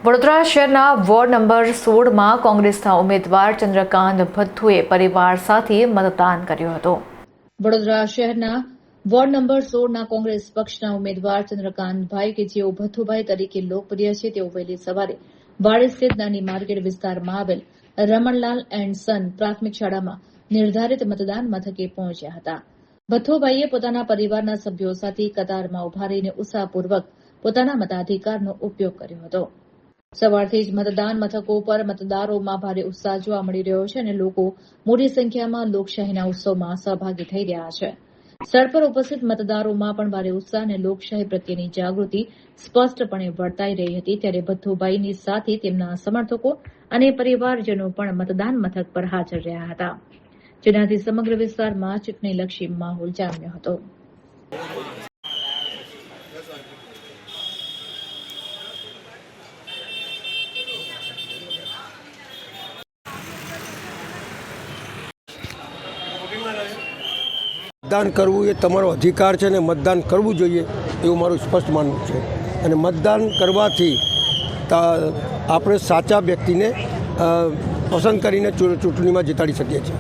વડોદરા શહેરના ward number 16માં કોંગ્રેસના ઉમેદવાર ચંદ્રકાંત ભથ્થુએ પરિવાર સાથે મતદાન કર્યું હતું। વડોદરા શહેરના વોર્ડ નંબર 16ના કોંગ્રેસ પક્ષના ઉમેદવાર ચંદ્રકાંતભાઈ કે જેઓ ભથ્થુભાઈ તરીકે લોકપ્રિય છે, તેઓ વહેલી સવારે વાડી સ્થિત નાની માર્કેટ વિસ્તારમાં આવેલ રમણલાલ એન્ડ સન પ્રાથમિક શાળામાં નિર્ધારિત મતદાન મથકે પહોંચ્યા હતા। ભથ્થુભાઈએ પોતાના પરિવારના સભ્યો સાથે કતારમાં ઉભા રહીને ઉત્સાહપૂર્વક પોતાના મતાધિકારનો ઉપયોગ કર્યો હતો। સવારથી જ મતદાન મથકો પર મતદારોમાં ભારે ઉત્સાહ જોવા મળી રહ્યો છે અને લોકો મોટી સંખ્યામાં લોકશાહીના ઉત્સવમાં સહભાગી થઈ રહ્યા છે। સ્થળ પર ઉપસ્થિત મતદારોમાં પણ ભારે ઉત્સાહ અને લોકશાહી પ્રત્યેની જાગૃતિ સ્પષ્ટપણે વર્તાઈ રહી હતી। ત્યારે ભથ્થુભાઈની સાથે તેમના સમર્થકો અને પરિવારજનો પણ મતદાન મથક પર હાજર રહ્યા હતા, જેનાથી સમગ્ર વિસ્તારમાં ચૂંટણીલક્ષી માહોલ જામ્યો હતો। મતદાન કરવું એ તમારો અધિકાર છે અને મતદાન કરવું જોઈએ એવું મારું સ્પષ્ટ માનવું છે। અને મતદાન કરવાથી આપણે સાચા વ્યક્તિને પસંદ કરીને ચૂંટણીમાં જીતાડી શકીએ છીએ।